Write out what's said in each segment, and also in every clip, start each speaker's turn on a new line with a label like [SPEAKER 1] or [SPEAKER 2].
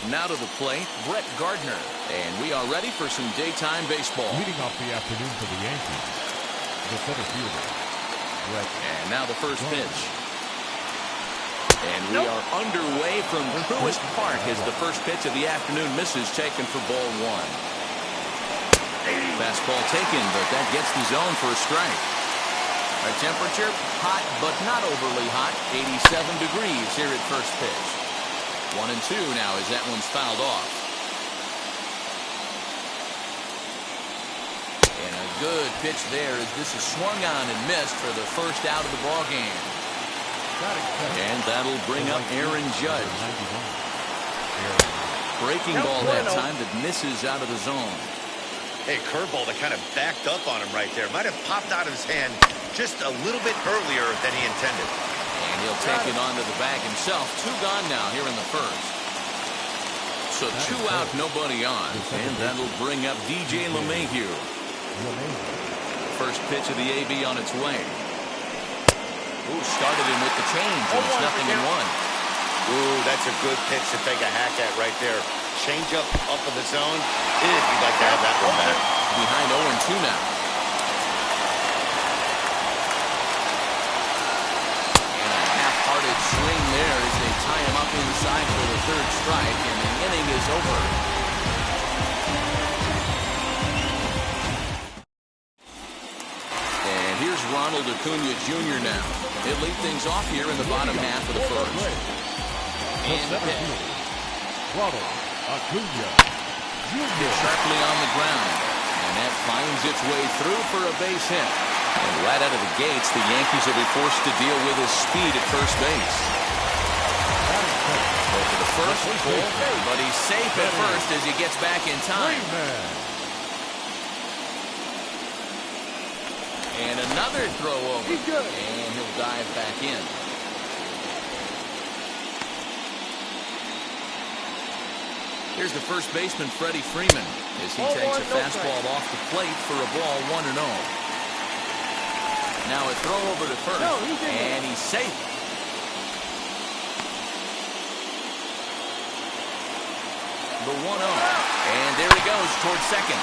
[SPEAKER 1] Now to the plate, Brett Gardner. And we are ready for some daytime baseball.
[SPEAKER 2] Leading off the afternoon for the Yankees, the center fielder, Brett.
[SPEAKER 1] And now the first pitch. And we are underway from Truist Park as the first pitch of the afternoon misses, taken for ball one. Fastball taken, but that gets the zone for a strike. Our temperature, hot but not overly hot, 87 degrees here at first pitch. 1-2 now as that one's fouled off. And a good pitch there as this is swung on and missed for the first out of the ball game. And that'll bring up Aaron Judge. Breaking ball that time that misses out of the zone.
[SPEAKER 3] Hey, curveball that kind of backed up on him right there. Might have popped out of his hand just a little bit earlier than he intended.
[SPEAKER 1] And he'll take it onto the bag himself. 2 gone now here in the first. So 2 out, nobody on. And that'll bring up DJ LeMahieu. First pitch of the AB on its way. Ooh, started him with the change. And it's 0-1.
[SPEAKER 3] Ooh, that's a good pitch to take a hack at right there. Change up in the zone. If you'd like to have that one back.
[SPEAKER 1] Behind 0-2 now. And a half-hearted swing there as they tie him up inside for the 3rd strike, and the inning is over. And here's Ronald Acuna Jr. now. He'll lead things off here in the bottom half of the first. And the pitch.
[SPEAKER 2] Ronald Acuna Jr.
[SPEAKER 1] Sharply on the ground, and that finds its way through for a base hit. And right out of the gates, the Yankees will be forced to deal with his speed at first base. Over the first pull, but he's safe at first as he gets back in time. And another throw over, and he'll dive back in. Here's the first baseman, Freddie Freeman, as he takes a fastball off the plate for a ball 1-0. Now a throw over to first, and he's safe. The 1-0, and there he goes towards second.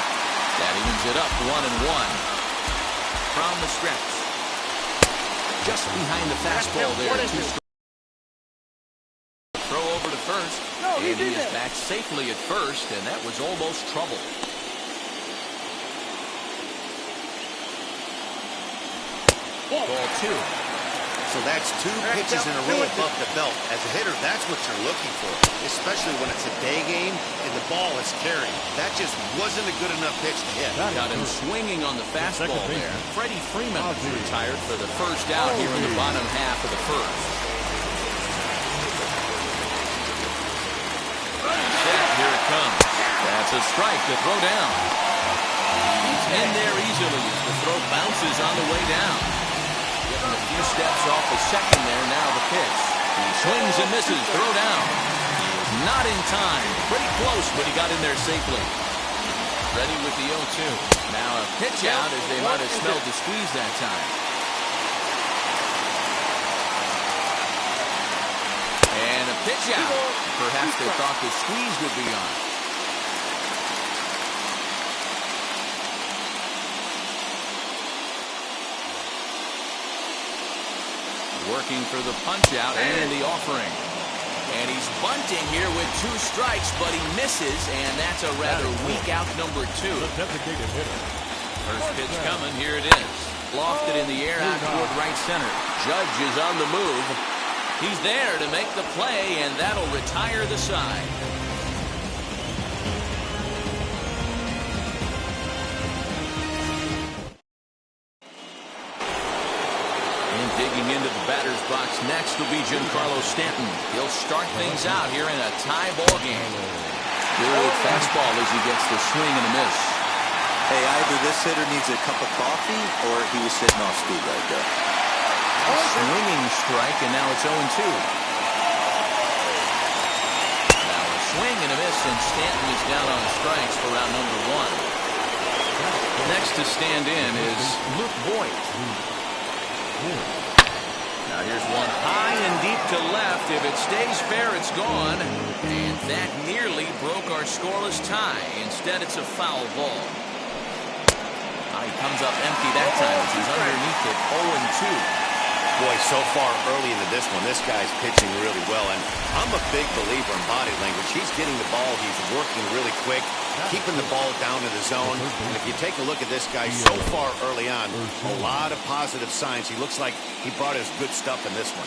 [SPEAKER 1] That evens it up 1-1 from the stretch. Just behind the fastball there. Throw over to first. And he is back safely at first, and that was almost trouble. Ball 2.
[SPEAKER 3] So that's 2 pitches in a row above the belt. As a hitter, that's what you're looking for, especially when it's a day game and the ball is carrying. That just wasn't a good enough pitch to hit.
[SPEAKER 1] Got him swinging on the fastball there. Freddie Freeman retired for the first out here in the bottom half of the first. Here it comes. That's a strike to throw down. He's in there easily as the throw bounces on the way down. Getting a few steps off the second there. Now the pitch. He swings and misses. Throw down. Not in time. Pretty close, but he got in there safely. Ready with the 0-2. Now a pitch out as they might have smelled the squeeze that time. And a pitch out. Perhaps they thought the squeeze would be on. Working for the punch out and the offering. And he's bunting here with 2 strikes, but he misses, and that's a rather weak out number 2. First pitch coming, here it is. Lofted in the air out toward right center. Judge is on the move. He's there to make the play, and that'll retire the side. And digging into the batter's box next will be Giancarlo Stanton. He'll start things out here in a tie ball game. Good fastball as he gets the swing and a miss.
[SPEAKER 4] Hey, either this hitter needs a cup of coffee or he was sitting off speed right there.
[SPEAKER 1] Swinging strike, and now it's 0-2. Now a swing and a miss, and Stanton is down on strikes for round number 1. Next to stand in is Luke Voigt. Now Now here's one high and deep to left. If it stays fair, it's gone. And that nearly broke our scoreless tie. Instead, it's a foul ball. He comes up empty that time as he's underneath it, 0-2.
[SPEAKER 3] Boy, so far early into this one, this guy's pitching really well. And I'm a big believer in body language. He's getting the ball. He's working really quick, keeping the ball down in the zone. And if you take a look at this guy so far early on, a lot of positive signs. He looks like he brought his good stuff in this one.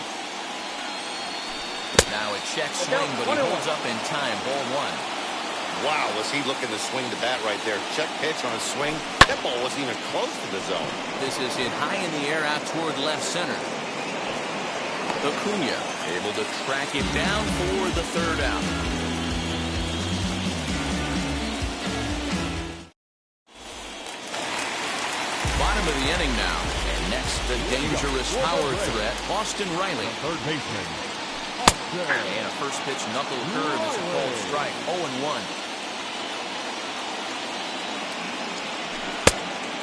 [SPEAKER 1] Now a check swing, but he holds up in time. Ball one.
[SPEAKER 3] Wow, was he looking to swing the bat right there. Check pitch on a swing. That ball wasn't even close to the zone.
[SPEAKER 1] This is hit high in the air out toward left center. Acuna able to track him down for the third out. Bottom of the inning now. And next, the dangerous power threat, Austin Riley.
[SPEAKER 2] Third baseman.
[SPEAKER 1] And a first pitch knuckle curve is a called strike. 0-1.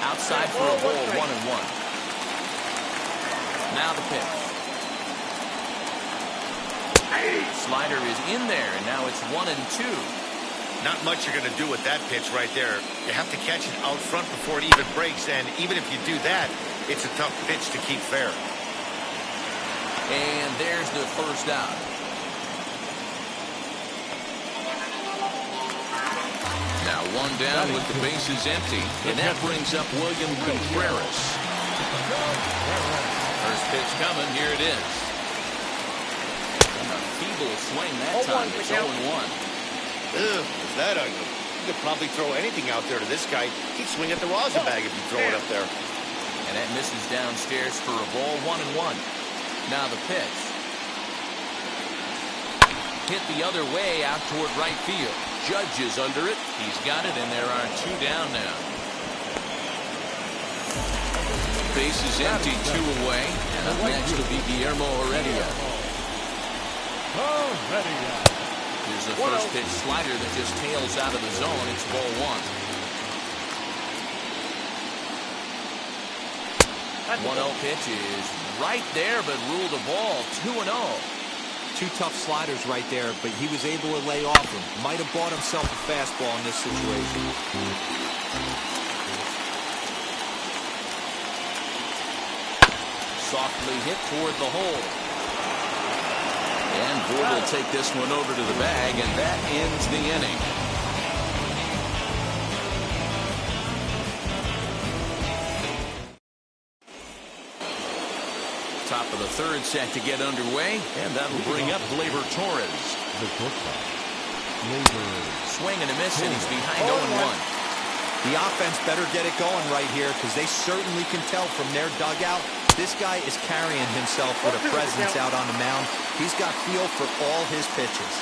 [SPEAKER 1] Outside for a ball, 1-1. Now the pitch. Slider is in there, and now it's 1-2.
[SPEAKER 3] Not much you're going to do with that pitch right there. You have to catch it out front before it even breaks, and even if you do that, it's a tough pitch to keep fair.
[SPEAKER 1] And there's the first out. Now one down with the bases empty, and that brings up William Contreras. First pitch coming, here it is. And a feeble swing that time, it's 0-1.
[SPEAKER 3] Ugh, is that ugly? You could probably throw anything out there to this guy. He'd swing at the rosin bag if you throw it up there.
[SPEAKER 1] And that misses downstairs for a ball, 1-1. Now the pitch. Hit the other way out toward right field. Judge is under it. He's got it, and there are two down now. Base is empty, 2 away. And up next will be Guillermo Heredia. Here's the first pitch slider that just tails out of the zone. It's ball 1. 1-0 pitch is right there, but ruled a ball. 2-0.
[SPEAKER 5] Two tough sliders right there, but he was able to lay off them. Might have bought himself a fastball in this situation.
[SPEAKER 1] Softly hit toward the hole. And Boyd will take this one over to the bag, and that ends the inning. Top of the third set to get underway, and that'll bring up Gleyber Torres.
[SPEAKER 2] The shortstop.
[SPEAKER 1] Swing and a miss, and he's behind 0-1.
[SPEAKER 5] The offense better get it going right here, because they certainly can tell from their dugout this guy is carrying himself with a presence out on the mound. He's got feel for all his pitches.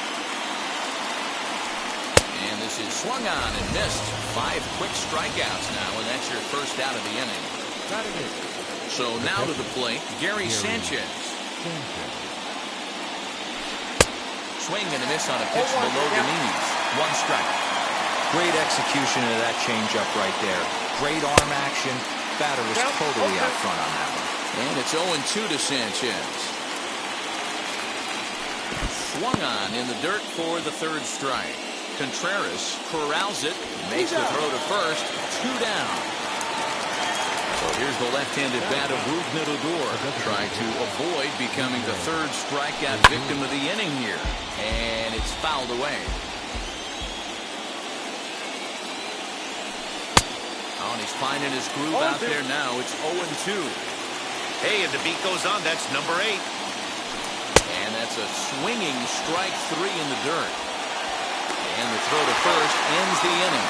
[SPEAKER 1] And this is swung on and missed. 5 quick strikeouts now, and that's your first out of the inning. So now to the plate, Gary Sanchez. Swing and a miss on a pitch below the knees. 1 strike.
[SPEAKER 5] Great execution of that changeup right there. Great arm action. Batter was totally out front on that one.
[SPEAKER 1] And it's 0-2 to Sanchez. Swung on in the dirt for the third strike. Contreras corrals it, makes the throw to first. 2 down. So here's the left-handed bat of rooster079's, trying to avoid becoming the third strikeout victim of the inning here. And it's fouled away. Oh, and he's finding his groove out there now. It's 0-2.
[SPEAKER 3] Hey, and the beat goes on. That's number 8.
[SPEAKER 1] And that's a swinging strike 3 in the dirt. And the throw to first ends the inning.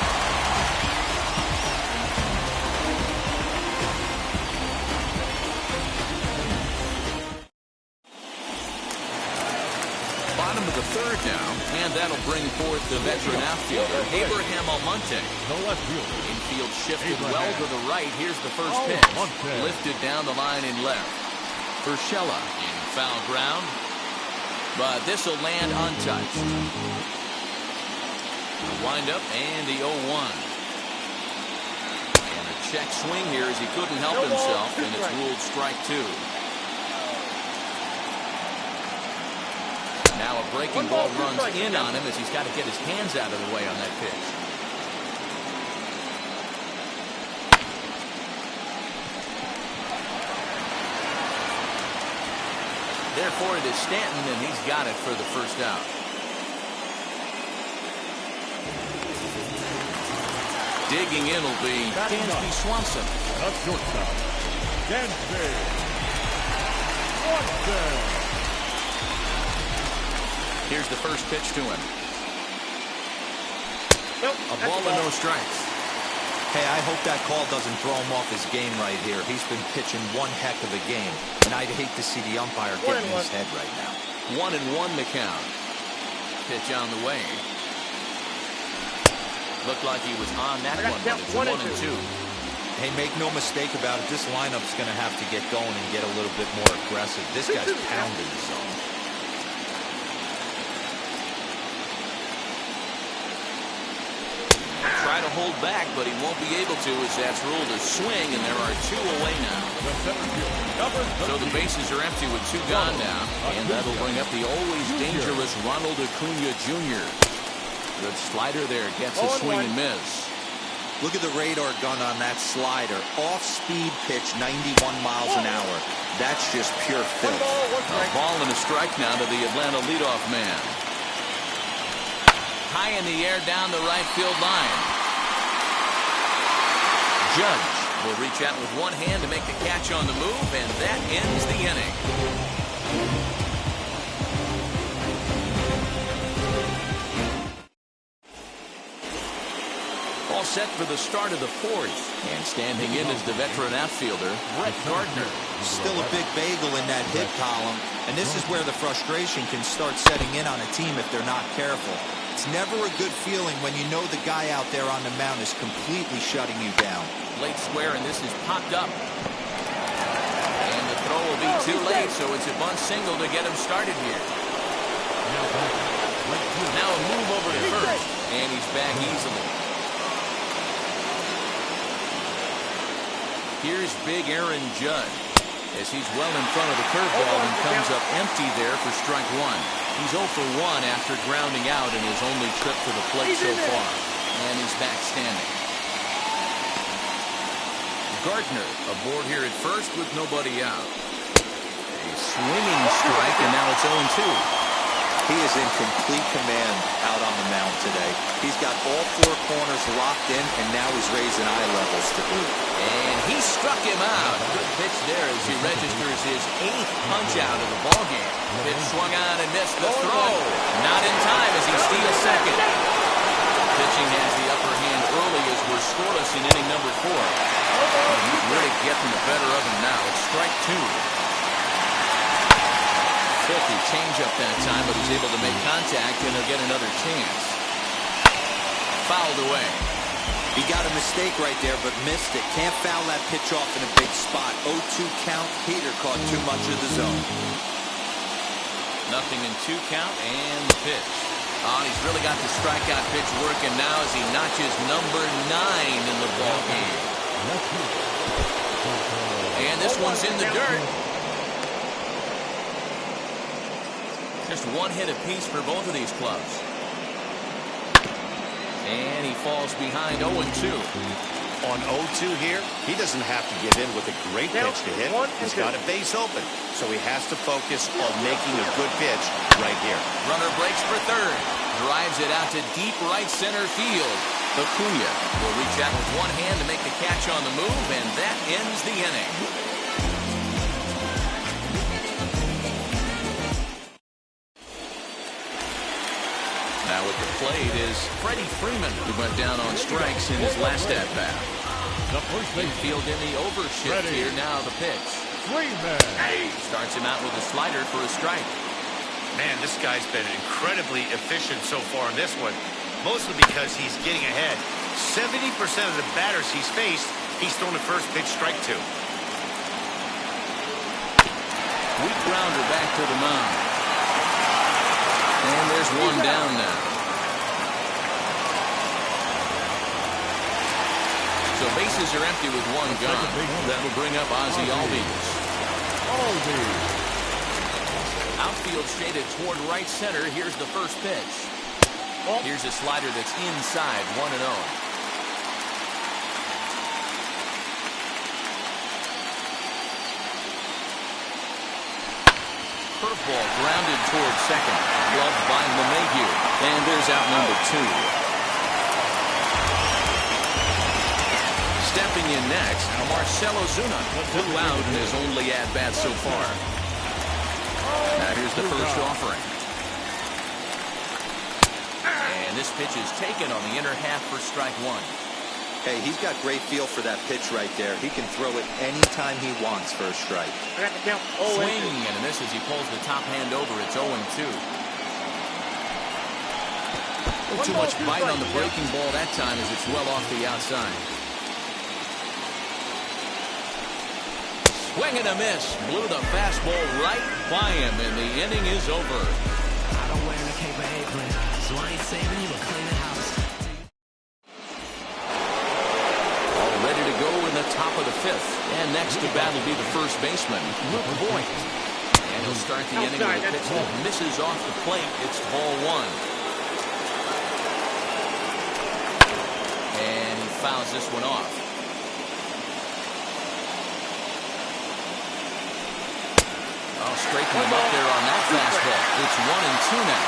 [SPEAKER 1] Bottom of the third now, and that'll bring forth the veteran outfielder, Abraham Almonte.
[SPEAKER 2] The left fielder.
[SPEAKER 1] Infield shifted well to the right. Here's the first pitch. Lifted down the line in left. Urshela in foul ground, but this will land untouched. Wind up and the 0-1. And a check swing here as he couldn't help himself, and it's ruled strike 2. breaking ball runs in on him as he's got to get his hands out of the way on that pitch. Therefore, it is Stanton, and he's got it for the first out. Digging in will be Dansby Swanson.
[SPEAKER 2] A shortstop, Dansby Swanson.
[SPEAKER 1] Here's the first pitch to him.
[SPEAKER 6] Nope,
[SPEAKER 1] a ball and no strikes.
[SPEAKER 5] Hey, I hope that call doesn't throw him off his game right here. He's been pitching one heck of a game, and I'd hate to see the umpire get in his head right now.
[SPEAKER 1] 1-1 the count. Pitch on the way. Looked like he was on that one, but it's 1-2.
[SPEAKER 5] Hey, make no mistake about it. This lineup's going to have to get going and get a little bit more aggressive. This guy's pounding the zone.
[SPEAKER 1] Try to hold back, but he won't be able to as that's ruled a swing, and there are 2 away now. So the bases are empty with 2 gone now, and that'll bring up the always dangerous Ronald Acuna Jr. Good slider there, gets a swing and miss.
[SPEAKER 5] Look at the radar gun on that slider. Off-speed pitch, 91 miles an hour. That's just pure filth.
[SPEAKER 1] A ball and a strike now to the Atlanta leadoff man. High in the air down the right field line. Judge will reach out with one hand to make the catch on the move, and that ends the inning. All set for the start of the 4th, and standing in is the veteran outfielder, Brett Gardner.
[SPEAKER 5] Still a big bagel in that hit column, and this is where the frustration can start setting in on a team if they're not careful. It's never a good feeling when you know the guy out there on the mound is completely shutting you down.
[SPEAKER 1] Late square, and this is popped up. And the throw will be too late, so it's a bunt single to get him started here. Now a move over to first, and he's back easily. Here's big Aaron Judge as he's well in front of the curveball and comes up empty there for strike 1. He's 0 for 1 after grounding out in his only trip to the plate so far. And he's back standing. Gardner aboard here at first with nobody out. A swinging strike, and now it's 0-2.
[SPEAKER 5] He is in complete command out on the mound today. He's got all 4 corners locked in, and now he's raising eye levels to boot.
[SPEAKER 1] And he struck him out. Good pitch there as he registers his 8th punch out of the ballgame. Pitch swung on and missed the throw. Not in time as he steals second. Pitching has the upper hand early as we're scoreless in inning number 4. And he's really getting the better of him now. It's strike 2. Filthy changeup that time, but he's able to make contact, and he'll get another chance. Fouled away.
[SPEAKER 5] He got a mistake right there, but missed it. Can't foul that pitch off in a big spot. 0-2 count. Peter caught too much of the zone.
[SPEAKER 1] Nothing in 2 count, and the pitch. Oh, he's really got the strikeout pitch working now as he notches number 9 in the ball game. And this one's in the dirt. Just 1 hit apiece for both of these clubs. And he falls behind 0-2.
[SPEAKER 3] On 0-2 here, he doesn't have to give in with a great pitch to hit. He's got a base open, so he has to focus on making a good pitch right here.
[SPEAKER 1] Runner breaks for third. Drives it out to deep right center field. Acuna will reach out with one hand to make the catch on the move, and that ends the inning. Now at the plate is Freddie Freeman, who went down on strikes in his last at-bat.
[SPEAKER 2] The first
[SPEAKER 1] Infield in the overshift here. Now the pitch.
[SPEAKER 2] Freeman
[SPEAKER 1] Starts him out with a slider for a strike.
[SPEAKER 3] Man, this guy's been incredibly efficient so far in this one, mostly because he's getting ahead. 70% of the batters he's faced, he's thrown the first pitch strike to.
[SPEAKER 1] Weak grounder back to the mound. And there's one down now. So bases are empty with one gone. That'll bring up Ozzie Albies. Outfield shaded toward right center. Here's the first pitch. Here's a slider that's inside, 1-0. Curveball grounded toward second. Gloved by LeMahieu. And there's out number 2. Stepping in next, Marcell Ozuna. 2 out in his only at-bat so far. Now here's the first offering. And this pitch is taken on the inner half for strike 1.
[SPEAKER 5] Hey, he's got great feel for that pitch right there. He can throw it anytime he wants for a strike.
[SPEAKER 1] Swing and a miss as he pulls the top hand over. It's 0-2. Too much bite on the breaking ball that time as it's well off the outside. Swing and a miss. Blew the fastball right by him, and the inning is over.
[SPEAKER 6] I don't wear a cape or apron, so I ain't saving you a cleaning house.
[SPEAKER 1] All ready to go in the top of the 5th. And next to bat will be the first baseman, Luke Voigt. And he'll start the inning with a pitch that misses off the plate. It's ball 1. And he fouls this one off. Straighten him up there on that fastball. It's 1-2 now.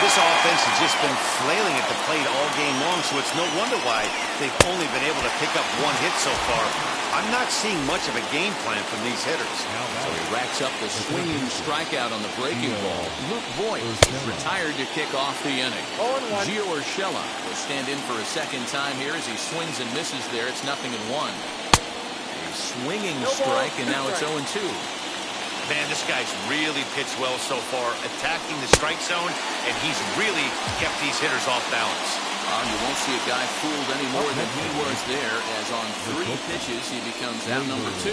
[SPEAKER 3] This offense has just been flailing at the plate all game long, so it's no wonder why they've only been able to pick up 1 hit so far. I'm not seeing much of a game plan from these hitters.
[SPEAKER 1] So he racks up the swinging strikeout on the breaking ball. Luke Voigt is retired to kick off the inning. Gio Urshela will stand in for a second time here as he swings and misses there. It's 0-1. A swinging strike, and now it's 0-2.
[SPEAKER 3] Man, this guy's really pitched well so far, attacking the strike zone, and he's really kept these hitters off balance.
[SPEAKER 1] You won't see a guy fooled any more than he was there, as on 3 pitches he becomes out number 2.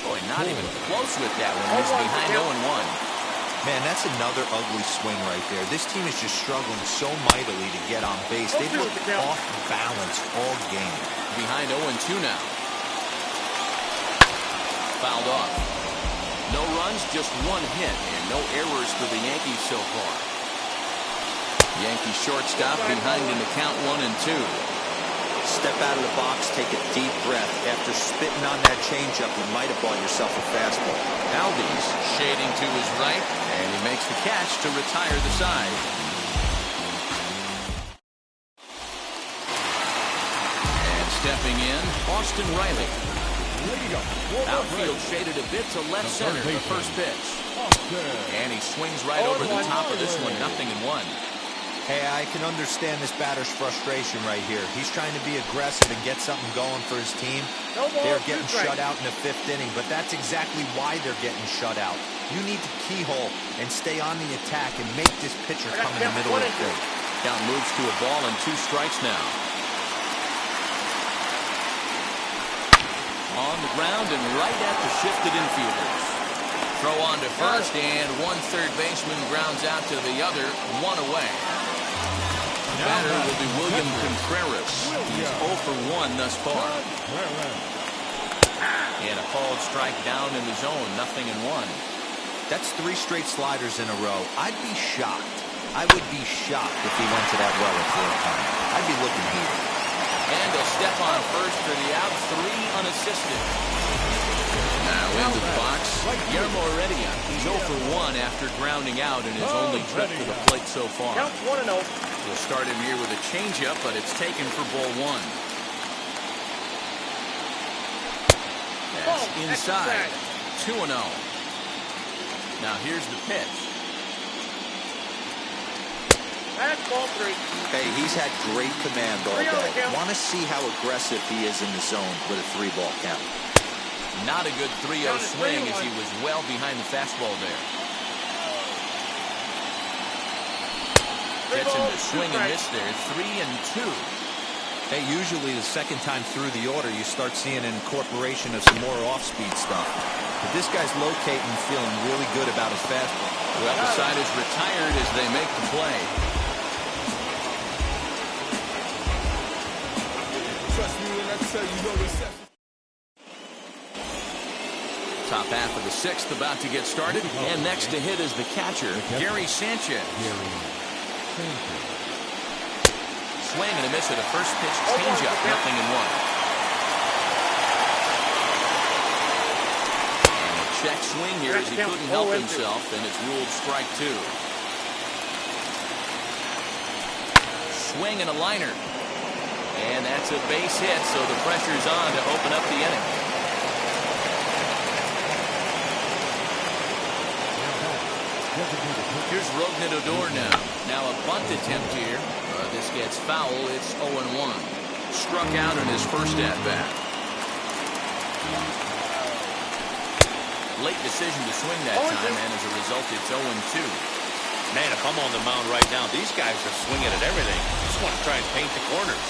[SPEAKER 1] Boy, not even close with that one. He's behind 0-1.
[SPEAKER 5] Man, that's another ugly swing right there. This team is just struggling so mightily to get on base. They've looked off balance all game.
[SPEAKER 1] Behind 0-2 now. Fouled off. No runs, just 1 hit, and no errors for the Yankees so far. Yankee shortstop behind in the count 1-2.
[SPEAKER 5] Step out of the box, take a deep breath. After spitting on that changeup, you might have bought yourself a fastball.
[SPEAKER 1] Albies shading to his right, and he makes the catch to retire the side. And stepping in, Austin Riley. Outfield shaded a bit to left center for first pitch. And he swings right over the top of this one, 0-1.
[SPEAKER 5] Hey, I can understand this batter's frustration right here. He's trying to be aggressive and get something going for his team. They're getting shut out in the 5th inning, but that's exactly why they're getting shut out. You need to keyhole and stay on the attack and make this pitcher come in the middle of the field.
[SPEAKER 1] Count moves to a ball and 2 strikes now. On the ground and right at the shifted infielders. Throw on to first, and 1 third baseman grounds out to the other, 1 away. The batter will be William Contreras. He's 0 for 1 thus far. And a called strike down in the zone, 0-1.
[SPEAKER 5] That's 3 straight sliders in a row. I'd be shocked. I would be shocked if he went to that well a 4th time. I'd be looking heated.
[SPEAKER 1] And a step on first for the out, 3 unassisted. Now into the box, Guillermo Heredia. He's 0 for 1 after grounding out in his only trip to the plate so far. We'll start him here with a changeup, but it's taken for ball 1. That's inside, 2-0. Now here's the pitch.
[SPEAKER 7] That's ball 3.
[SPEAKER 5] Hey, he's had great command all day. Want to see how aggressive he is in the zone with a 3-ball count.
[SPEAKER 1] Not a good 3-0 swing as he was well behind the fastball there. Gets him to swing and miss there. 3-2.
[SPEAKER 5] Hey, usually the second time through the order, you start seeing an incorporation of some more off-speed stuff. But this guy's locating, feeling really good about his fastball.
[SPEAKER 1] Well, the side is retired as they make the play. Top half of the The sixth about to get started. And next to hit is the catcher, Gary Sanchez. Swing and a miss at a first pitch changeup. 0-1. Check swing here as he couldn't help himself, and it's ruled strike 2. Swing and a liner. And that's a base hit, so the pressure's on to open up the inning. Here's Rougned Odor now. Now a bunt attempt here. This gets foul. It's 0-1. Struck out in his first at-bat. Late decision to swing that time, and as a result, it's 0-2.
[SPEAKER 3] Man, if I'm on the mound right now, these guys are swinging at everything. Just want to try and paint the corners.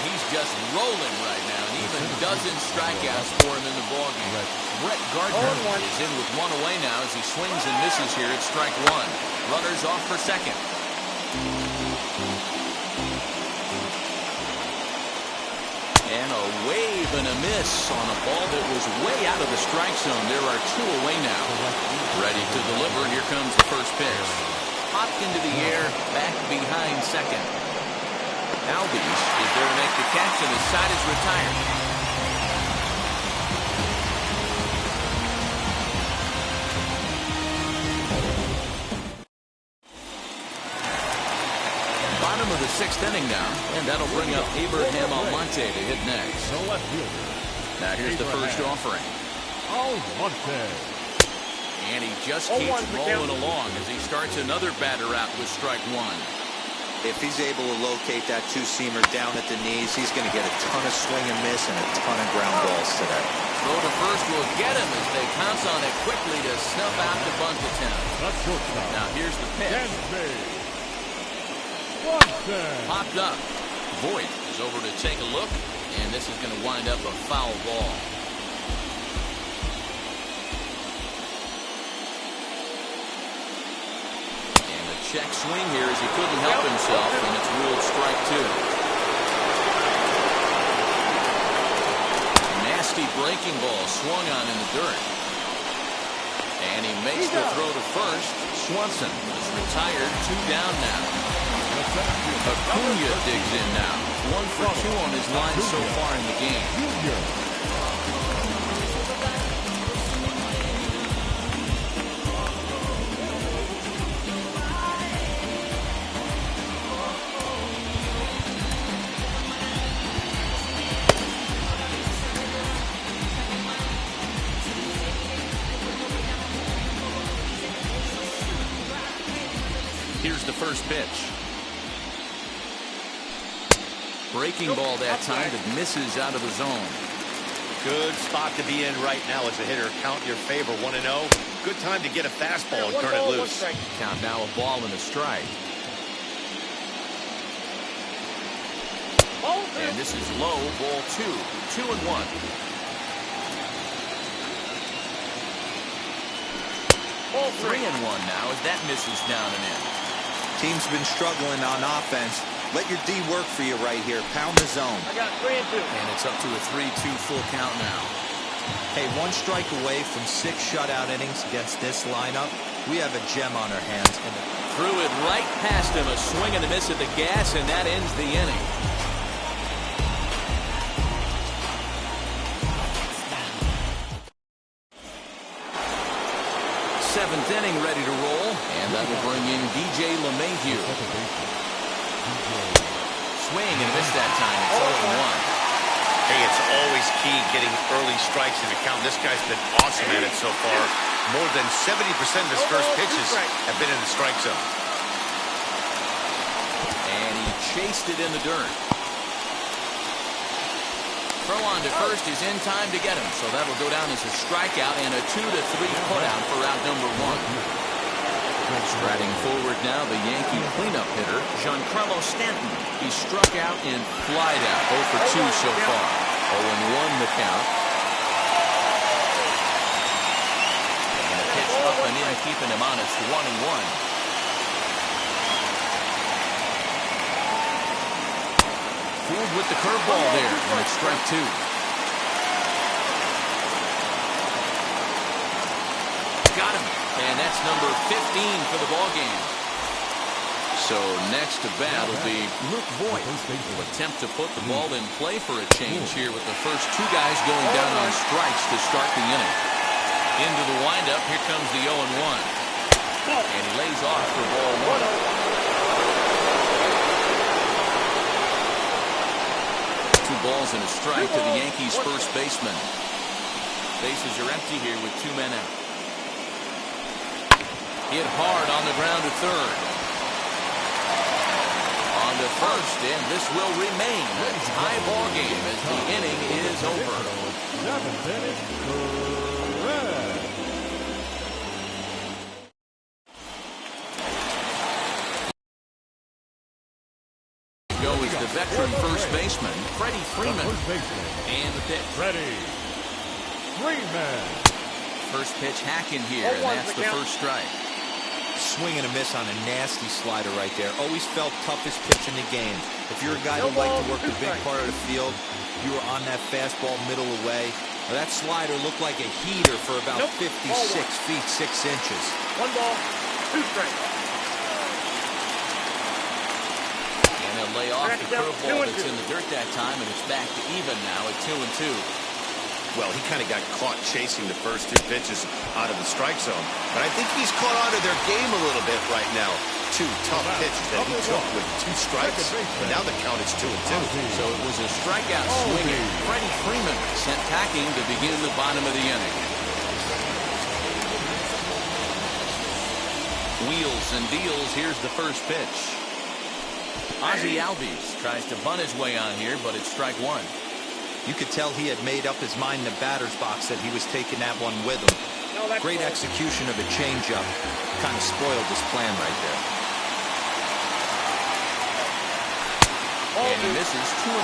[SPEAKER 1] He's just rolling right now, and even dozen strikeouts for him in the ballgame. Brett Gardner is in with one away now as he swings and misses here at strike 1. Runners off for second. And a wave and a miss on a ball that was way out of the strike zone. There are 2 away now. Ready to deliver. Here comes the first pitch. Popped into the air, back behind second. Albies is there to make the catch, and his side is retired. Bottom of the 6th inning now, and that'll bring up Abraham Almonte to hit next. Now here's the first offering. And he just keeps rolling along as he starts another batter out with strike 1.
[SPEAKER 5] If he's able to locate that two-seamer down at the knees, he's going to get a ton of swing and miss and a ton of ground balls today.
[SPEAKER 1] Throw to first will get him as they pounce on it quickly to snuff out the bunt attempt. Now here's the pitch. Popped up. Voit is over to take a look, and this is going to wind up a foul ball. And the check swing here as he couldn't help himself, and it's ruled strike 2. Nasty breaking ball swung on in the dirt. And he makes the throw to first. Swanson is retired, 2 down now. Acuna digs in now. 1 for 2 on his line so far in the game. Here's the first pitch. Breaking ball that time that misses out of the zone.
[SPEAKER 3] Good spot to be in right now as a hitter. Count your favor, 1-0. Good time to get a fastball and turn it loose.
[SPEAKER 1] Count now a ball and a strike. And this is low, ball 2. 2-1. 3-1 now as that misses down and in.
[SPEAKER 5] Team's been struggling on offense. Let your D work for you right here. Pound the zone.
[SPEAKER 7] I got 3-2.
[SPEAKER 1] And it's up to a 3-2 full count now.
[SPEAKER 5] Hey, 1 strike away from 6 shutout innings against this lineup. We have a gem on our hands. And
[SPEAKER 1] threw it right past him. A swing and a miss at the gas, and that ends the inning. Seventh inning ready to roll, and that will bring in DJ LeMahieu. Swing and miss that time. It's 0-1.
[SPEAKER 3] Hey, it's always key getting early strikes in the count. This guy's been awesome at it so far. More than 70% of his first pitches have been in the strike zone.
[SPEAKER 1] And he chased it in the dirt. Throw on to first is in time to get him, so that'll go down as a strikeout and a 2-3 putout for out number 1. Striding forward now, the Yankee cleanup hitter, Giancarlo Stanton. He struck out and flied out. 0 for 2 so far. 0-1 the count. And a pitch up and in, keeping him honest. 1-1. Fooled with the curveball there, and it's strike 2. That's number 15 for the ball game. So next to bat will be Luke Voigt. Will attempt to put the ball in play for a change here with the first two guys going down on strikes to start the inning. Into the windup, here comes the 0-1. And he lays off for ball one. Two balls and a strike to the Yankees' first baseman. Bases are empty here with two men out. Hit hard on the ground to third. On to first, and this will remain a tie ball game as the inning is over. Go is the veteran first baseman, Freddie Freeman. And the pitch.
[SPEAKER 2] Freddie Freeman.
[SPEAKER 1] First pitch hacking here, and that's the first strike.
[SPEAKER 5] Swing and a miss on a nasty slider right there. Always felt toughest pitch in the game. If you're a guy who liked to work the big part of the field, you were on that fastball middle away. Well, that slider looked like a heater for about 56 feet 6 inches.
[SPEAKER 7] 1 ball, 2 strikes.
[SPEAKER 1] And they'll lay off the curveball that's in the dirt that time, and it's back to even now at 2-2.
[SPEAKER 3] Well, he kind of got caught chasing the first two pitches out of the strike zone. But I think he's caught on to their game a little bit right now. Two tough pitches that he took with 2 strikes. And now the count is 2-2.
[SPEAKER 1] So it was a strikeout swinging. Freddie Freeman sent packing to begin the bottom of the inning. Wheels and deals. Here's the first pitch. Ozzie Albies tries to bunt his way on here, but it's strike one.
[SPEAKER 5] You could tell he had made up his mind in the batter's box that he was taking that one with him. Great execution of a changeup. Kind of spoiled his plan right there.
[SPEAKER 1] And he misses 2-1.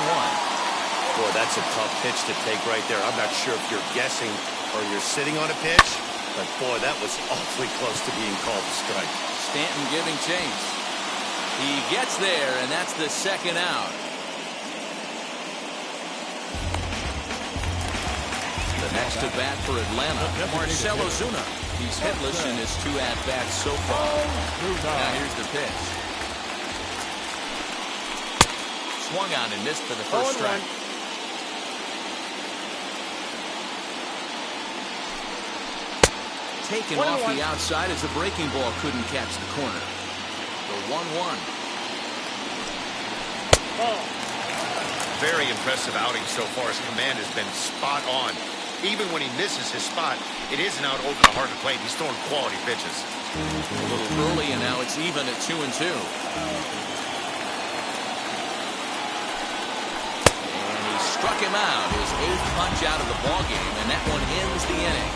[SPEAKER 3] Boy, that's a tough pitch to take right there. I'm not sure if you're guessing or you're sitting on a pitch, but boy, that was awfully close to being called a strike.
[SPEAKER 1] Stanton giving chase. He gets there, and that's the second out. Next to bat for Atlanta, Marcell Ozuna. He's hitless in his 2 at-bats so far. Now here's the pitch. Swung on and missed for the first strike. Taken off the outside as the breaking ball couldn't catch the corner. The 1-1.
[SPEAKER 3] Very impressive outing so far. His command has been spot on. Even when he misses his spot, it isn't out over the heart of the plate. He's throwing quality pitches.
[SPEAKER 1] A little early, and now it's even at 2-2. And he struck him out. His 8th punch out of the ballgame, and that one ends the inning.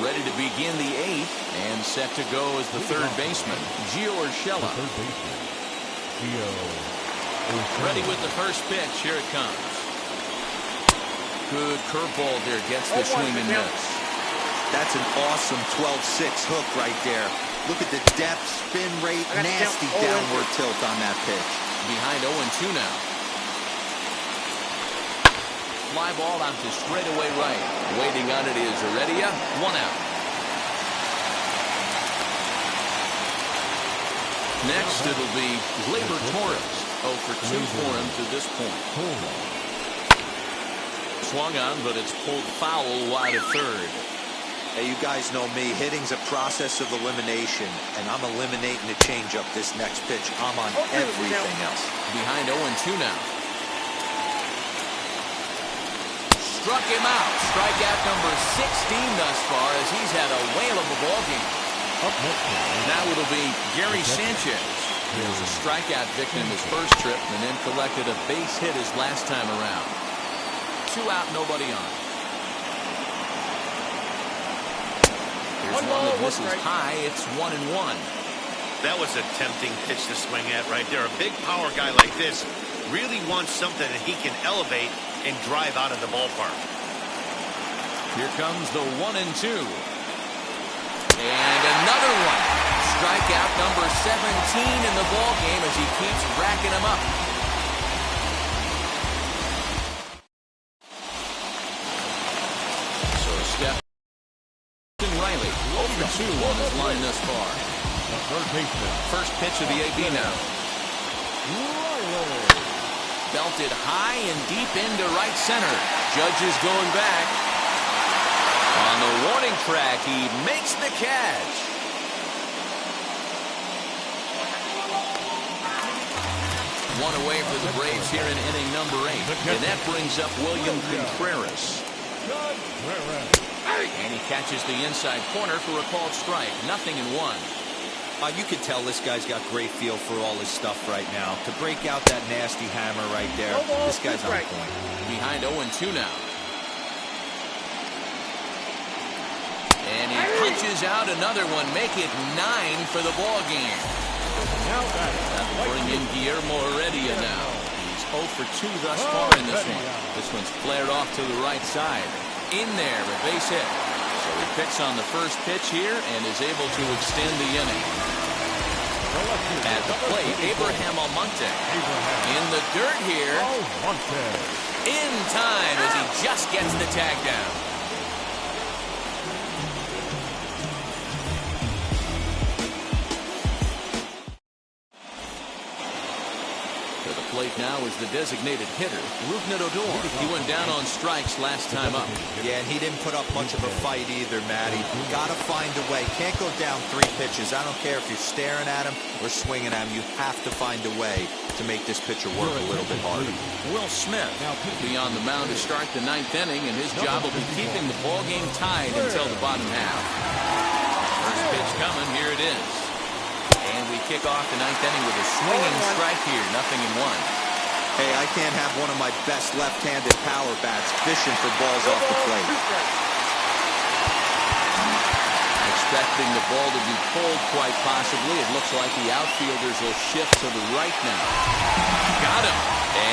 [SPEAKER 1] Ready to begin the 8th, and set to go as the third baseman, Gio Urshela. Ready with the first pitch. Here it comes. Good curveball there. Gets the swing and miss.
[SPEAKER 5] That's an awesome 12-6 hook right there. Look at the depth, spin rate, nasty downward tilt on that pitch.
[SPEAKER 1] Behind 0-2 now. Fly ball out to straightaway right. Waiting on it is Heredia. 1 out. Next, it'll be Gleyber Torres. 0 for 2 for him to this point. Swung on, but it's pulled foul wide of third.
[SPEAKER 5] Hey, you guys know me. Hitting's a process of elimination, and I'm eliminating the changeup this next pitch. I'm on everything else.
[SPEAKER 1] Behind 0-2 now. Struck him out. Strikeout number 16 thus far, as he's had a whale of a ball game.
[SPEAKER 2] Up next,
[SPEAKER 1] now it'll be Gary Sanchez. He was a strikeout victim his first trip and then collected a base hit his last time around. 2 out, nobody on. Here's one that misses high. It's 1-1.
[SPEAKER 3] That was a tempting pitch to swing at right there. A big power guy like this really wants something that he can elevate and drive out of the ballpark.
[SPEAKER 1] Here comes the 1-2. And another one. Strikeout number 17 in the ballgame as he keeps racking them up. 2 on his line thus far.
[SPEAKER 2] The third baseman.
[SPEAKER 1] First pitch of the AB now. Belted high and deep into right center. Judge is going back. On the warning track, he makes the catch. One away for the Braves here in inning number 8. And that brings up William Contreras. And he catches the inside corner for a called strike. 0-1.
[SPEAKER 5] You can tell this guy's got great feel for all his stuff right now. To break out that nasty hammer right there, this guy's on point.
[SPEAKER 1] Behind 0-2 now. And he punches out another one. Make it 9 for the ball game. That'll bring in Guillermo Heredia now. He's 0 for 2 thus far in this one. This one's flared off to the right side. In there, a base hit. So he picks on the first pitch here and is able to extend the inning. At the plate, Abraham Almonte. In the dirt here. In time as he just gets the tag down. To the plate now is the designated hitter, rooster079's. He went down on strikes last time up.
[SPEAKER 5] Yeah, and he didn't put up much of a fight either, Matty. Got to find a way. Can't go down 3 pitches. I don't care if you're staring at him or swinging at him. You have to find a way to make this pitcher work a little bit harder.
[SPEAKER 1] Will Smith will be on the mound to start the 9th inning, and his job will be keeping the ball game tied until the bottom half. First pitch coming. Here it is. And we kick off the 9th inning with a swinging strike here. 0-1.
[SPEAKER 5] Hey, I can't have one of my best left-handed power bats fishing for balls off the plate.
[SPEAKER 1] Expecting the ball to be pulled quite possibly. It looks like the outfielders will shift to the right now. Got him.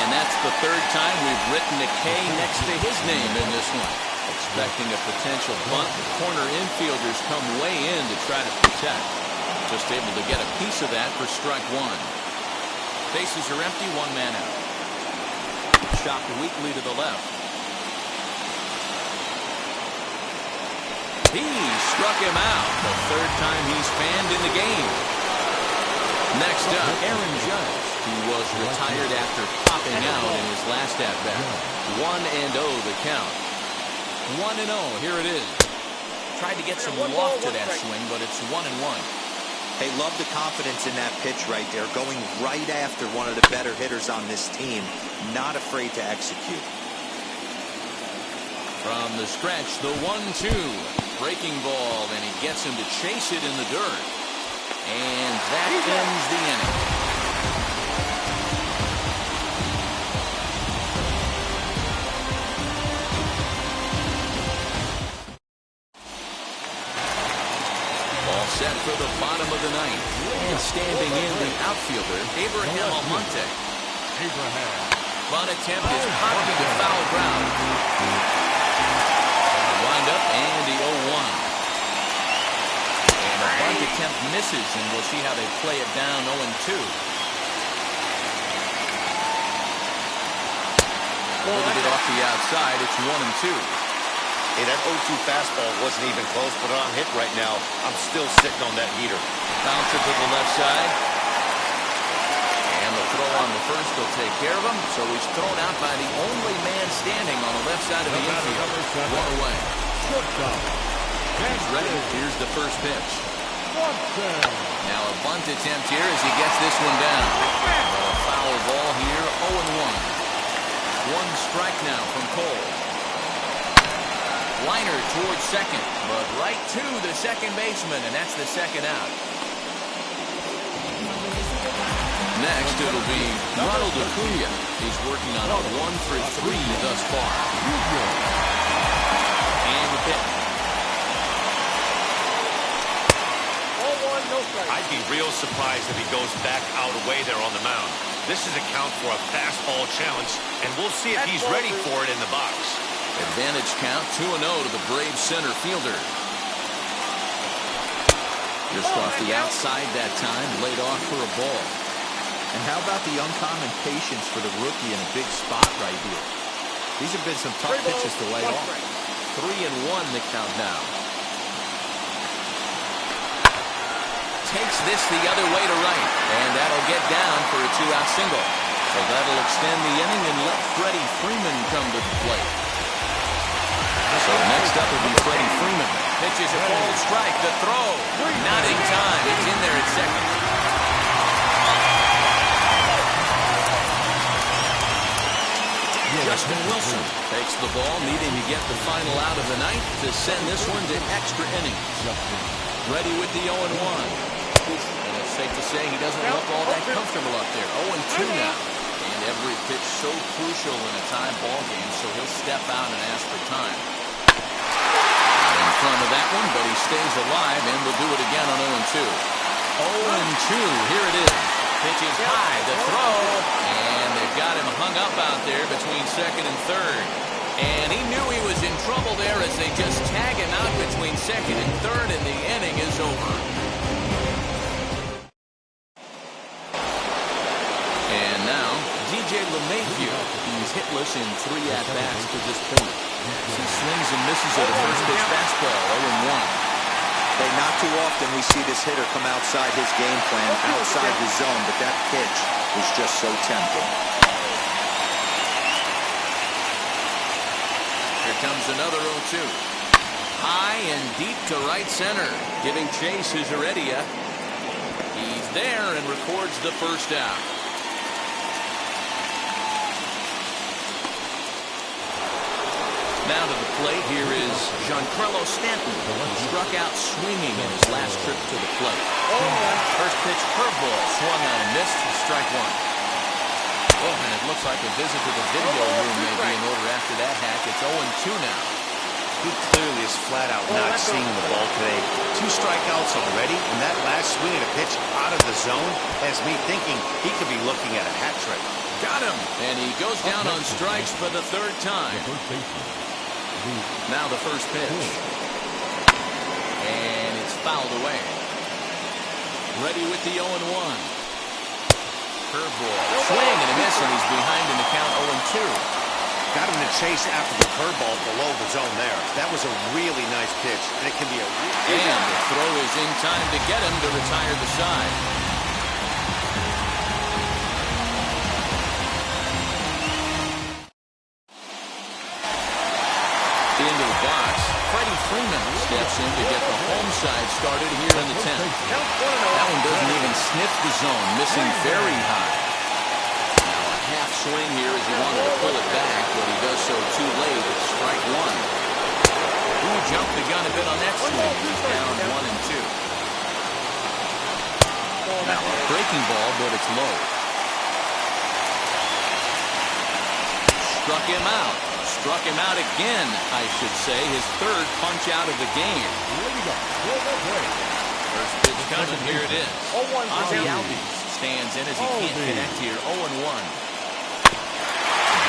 [SPEAKER 1] And that's the 3rd time we've written a K next to his name in this one. Expecting a potential bunt. The corner infielders come way in to try to protect. Just able to get a piece of that for strike 1. Bases are empty, 1 man out. Chopped weakly to the left. He struck him out. The 3rd time he's fanned in the game. Next up, Aaron Judge, who was retired after popping out in his last at-bat. 1-0 the count. 1-0, here it is. Tried to get some loft to that swing, but it's 1-1.
[SPEAKER 5] They love the confidence in that pitch right there, going right after one of the better hitters on this team, not afraid to execute.
[SPEAKER 1] From the stretch, the 1-2. Breaking ball, and he gets him to chase it in the dirt. And that ends the inning. Set for the bottom of the 9th. And standing in the outfielder, Abraham Almonte. Bunt attempt is popped into foul ground. Wind up and the 0-1. And a bunt attempt misses, and we'll see how they play it down 0-2. A little bit off the outside, it's 1-2.
[SPEAKER 3] Hey, that 0-2 fastball wasn't even close, but on hit right now, I'm still sitting on that heater.
[SPEAKER 1] Bouncer to the left side. And the throw on the first will take care of him. So he's thrown out by the only man standing on the left side of the infield. 1 away. He's ready. Here's the first pitch. Now a bunt attempt here as he gets this one down. A foul ball here, 0-1. 1 strike now from Cole. Liner towards second, but right to the second baseman, and that's the 2nd out. Next, it'll be Ronald Acuna. He's working on a 1 for 3 thus far. And the pitch.
[SPEAKER 7] 0-1, no strike.
[SPEAKER 3] I'd be real surprised if he goes back out away there on the mound. This is a count for a fastball challenge, and we'll see if he's ready for it in the box.
[SPEAKER 1] Advantage count, 2-0 to the Braves center fielder. Just off the outside that time, laid off for a ball.
[SPEAKER 5] And how about the uncommon patience for the rookie in a big spot right here? These have been some tough pitches to lay off.
[SPEAKER 1] 3-1 the count now. takes this the other way to right. And that'll get down for a 2-out single. So that'll extend the inning and let Freddie Freeman come to the plate. So next up will be Freddie Freeman. Pitches a full strike. The throw. Not in time. It's in there at second. Justin Wilson takes the ball, needing to get the final out of the night to send this one to extra innings. Ready with the 0-1. And it's safe to say he doesn't look all that comfortable up there. 0-2 now. And every pitch so crucial in a tie ball game, so he'll step out and ask for time. In front of that one, but he stays alive and will do it again on 0-2. 0-2, here it is. Pitch is high, the throw, and they've got him hung up out there between second and third. And he knew he was in trouble there as they just tag him out between second and third, and the inning is over. And now, DJ LeMahieu, he's hitless in 3 at-bats to this point. He swings and misses at a first pitch fastball, 0-1.
[SPEAKER 5] Hey, not too often we see this hitter come outside his game plan, outside the zone, but that pitch was just so tempting.
[SPEAKER 1] Here comes another 0-2. High and deep to right center. Giving chase is Heredia. He's there and records the first out. Now to the plate, here is Giancarlo Stanton. He struck out swinging in his last trip to the plate. First pitch curveball, swung on and missed, strike one. Oh, and it looks like a visit to the video room may be in order after that hack. It's 0-2 now.
[SPEAKER 3] He clearly is flat out not seeing the ball today. 2 strikeouts already, and that last swing at a pitch out of the zone has me thinking he could be looking at a hat trick.
[SPEAKER 1] Got him, and he goes down on strikes for the 3rd time. Now the first pitch. And it's fouled away. Ready with the 0-1. Curveball. Swing and a miss, and he's behind in the count 0-2.
[SPEAKER 3] Got him to chase after the curveball below the zone there. That was a really nice pitch, and it can be a...
[SPEAKER 1] And the throw is in time to get him to retire the side. Into the box, Freddie Freeman steps in to get the home side started here in the 10th. That one doesn't even sniff the zone, missing very high. Now a half swing here as he wanted to pull it back, but he does so too late. It's strike one. Who jumped the gun a bit on that swing? He's down 1-2. Now a breaking ball, but it's low. Struck him out. Struck him out again, I should say. His 3rd punch out of the game. First pitch coming, here it is. Ozzie Albies stands in as he can't connect here. 0-1.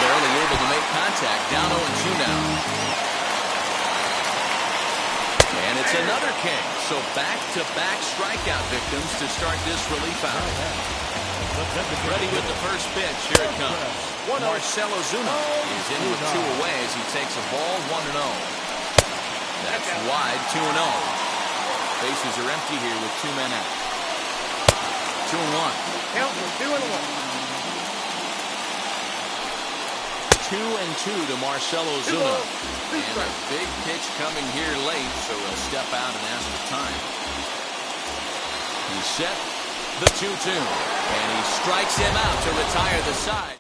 [SPEAKER 1] Barely able to make contact. Down 0-2 now. And it's another king. So back-to-back strikeout victims to start this relief out. Ready with the first pitch. Here it comes. Marcell Ozuna is in with 2 away as he takes a ball 1-0. That's wide, 2-0. Bases are empty here with 2 men out. 2-1. 2-2 to Marcell Ozuna. And a big pitch coming here late, so he'll step out and ask for time. He's set the 2-2. And he strikes him out to retire the side.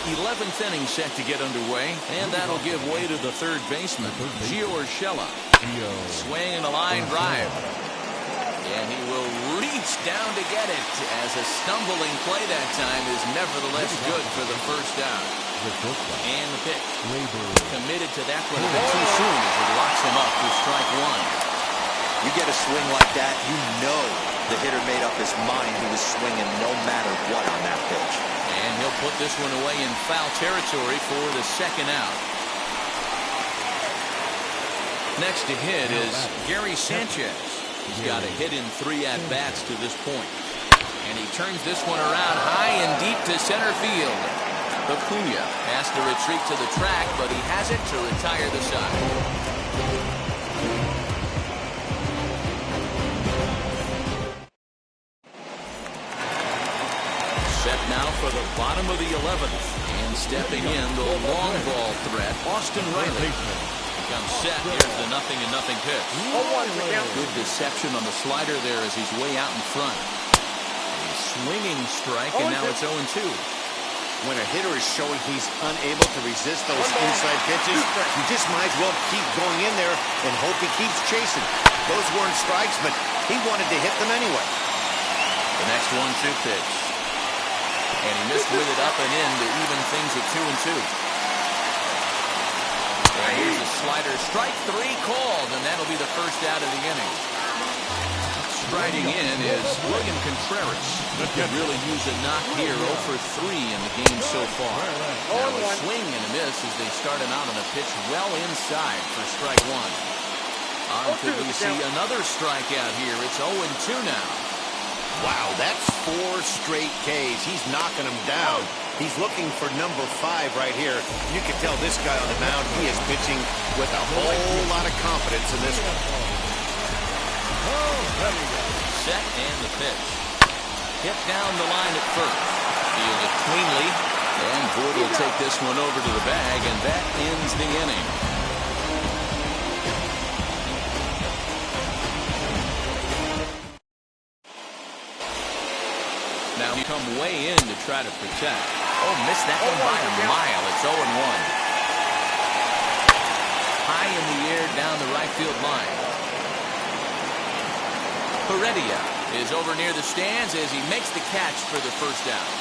[SPEAKER 1] 11th inning set to get underway, and that'll give way to the 3rd baseman, Gio Urshela. Swing and a line drive. And he will reach down to get it, as a stumbling play that time is nevertheless good for the first out. And the pitch. Committed to that one a bit too soon as it locks him up for strike one.
[SPEAKER 5] You get a swing like that, you know the hitter made up his mind he was swinging no matter what on that pitch.
[SPEAKER 1] And he'll put this one away in foul territory for the second out. Next to hit is Gary Sanchez. He's got a hit in 3 at-bats to this point. And he turns this one around high and deep to center field. Acuna has to retreat to the track, but he has it to retire the side. Bottom of the 11th. And stepping in, the long ball threat, Austin Riley. Comes set. Here's the 0-0 pitch. Good deception on the slider there as he's way out in front. A swinging strike, and now it's 0-2.
[SPEAKER 3] When a hitter is showing he's unable to resist those inside pitches, you just might as well keep going in there and hope he keeps chasing. Those weren't strikes, but he wanted to hit them anyway.
[SPEAKER 1] The next 1-2 pitch. And he missed with it up and in to even things at 2-2. And here's a slider. Strike 3 called, and that'll be the first out of the inning. Striding in is William Contreras. He could really use a knock here. 0 for 3 in the game so far. Now a swing and a miss as they start him out on a pitch well inside for strike 1. On could we see another strikeout here? It's 0-2 now.
[SPEAKER 3] Wow, that's 4 straight Ks. He's knocking them down. He's looking for number 5 right here. You can tell this guy on the mound, he is pitching with a whole lot of confidence in this one.
[SPEAKER 1] Set and the pitch. Hit down the line at first. Fielded cleanly. And Wood will take this one over to the bag, and that ends the inning. Now you come way in to try to protect. Oh, missed that one by a mile. It's 0-1. High in the air down the right field line. Heredia is over near the stands as he makes the catch for the first out.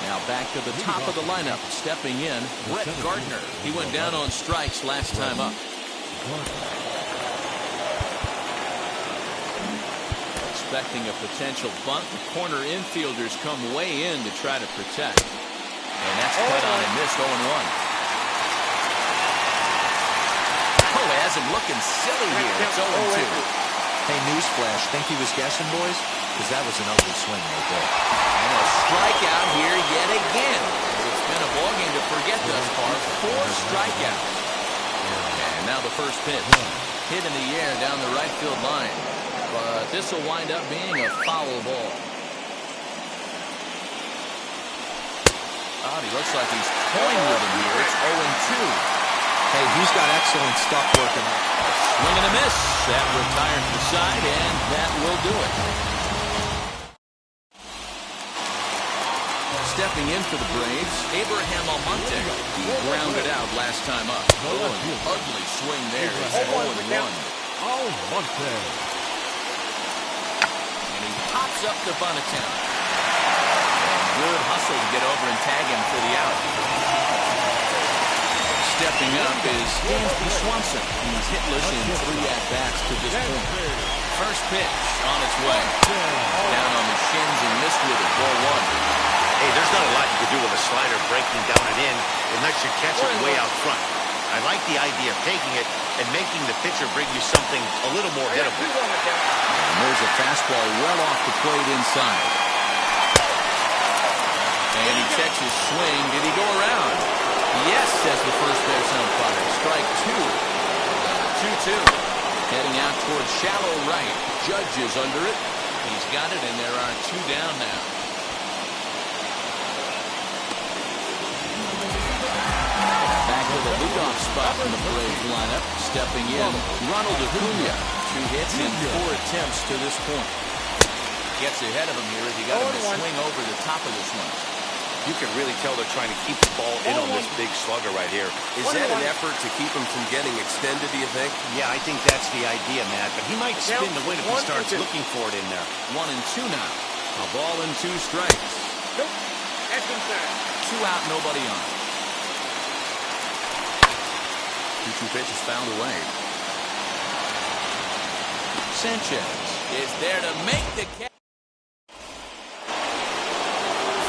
[SPEAKER 1] Now back to the top of the lineup. Stepping in, Brett Gardner. He went down on strikes last time up. Expecting a potential bunt. The corner infielders come way in to try to protect. And that's cut on and missed. 0-1. Oh, has him looking silly here. It's 0-2.
[SPEAKER 5] Hey, newsflash. Think he was guessing, boys? Because that was an ugly swing right there.
[SPEAKER 1] And a strikeout here yet again. It's been a ballgame to forget thus far. 4 strikeouts. And now the first pitch. Hit in the air down the right field line. But this will wind up being a foul ball. Oh, he looks like he's toying with him here. It's 0-2.
[SPEAKER 5] Hey, he's got excellent stuff working out.
[SPEAKER 1] Swing and a miss. That retires the side, and that will do it. Stepping in for the Braves, Abraham Almonte. He grounded out last time up. Oh, an ugly swing there. It's 0-1.
[SPEAKER 2] Almonte.
[SPEAKER 1] Pops up to Bonatown. And good hustle to get over and tag him for the out. Stepping up is Dansby Swanson. He's hitless in 3 at-bats to this point. First pitch on its way. Down on the shins and missed with it. Ball 1.
[SPEAKER 3] Hey, there's not a lot you can do with a slider breaking down and in unless you catch it way out front. I like the idea of taking it and making the pitcher bring you something a little more hittable.
[SPEAKER 1] And there's a fastball well off the plate inside. And he checks his swing. Did he go around? Yes, says the first base umpire. Strike 2. 2-2. Heading out towards shallow right. Judge is under it. He's got it, and there are 2 down now. Back to the leadoff spot in the Braves lineup. Stepping in, Ronald Acuna. 2 hits in 4 attempts to this point. Gets ahead of him here as he got him to swing over the top of this one.
[SPEAKER 3] You can really tell they're trying to keep the ball in on this big slugger right here.
[SPEAKER 8] Is that an effort to keep him from getting extended, do you think?
[SPEAKER 3] Yeah, I think that's the idea, Matt. But he might spin the win if he starts looking for it in there.
[SPEAKER 1] 1-2 now. A ball and 2 strikes.
[SPEAKER 7] Nope. That's inside.
[SPEAKER 1] 2 out, nobody on. 2-2 pitch is fouled away. Sanchez is there to make the catch.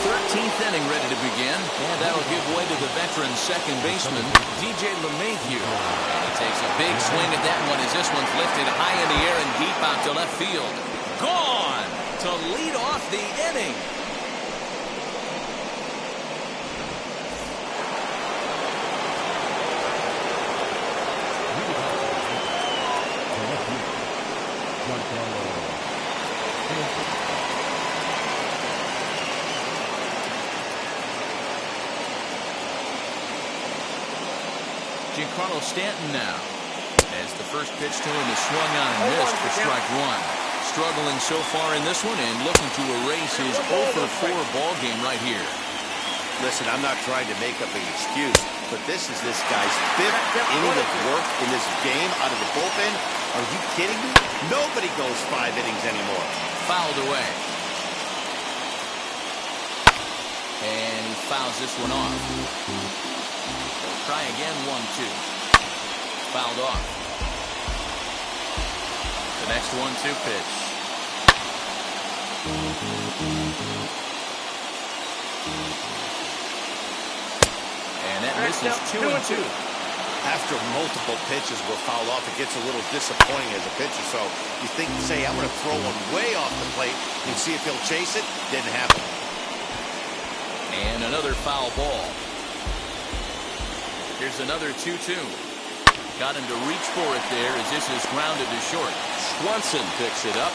[SPEAKER 1] 13th inning ready to begin, and that'll give way to the veteran second baseman, DJ LeMahieu. And he takes a big swing at that one as this one's lifted high in the air and deep out to left field. Gone to lead off the inning. Giancarlo Stanton now. As the first pitch to him is swung on and missed for strike one. Struggling so far in this one and looking to erase his 0 for 4 ball game right here.
[SPEAKER 3] Listen, I'm not trying to make up an excuse, but this is this guy's 5th inning of work in this game out of the bullpen. Are you kidding me? Nobody goes 5 innings anymore.
[SPEAKER 1] Fouled away. And he fouls this one off. They'll try again, 1-2. Fouled off. The next 1-2 pitch. And that misses 2-2.
[SPEAKER 3] After multiple pitches were fouled off, it gets a little disappointing as a pitcher. So you think, say, I'm going to throw one way off the plate and see if he'll chase it. Didn't happen.
[SPEAKER 1] And another foul ball. Here's another 2-2. Got him to reach for it there as this is grounded to short. Swanson picks it up.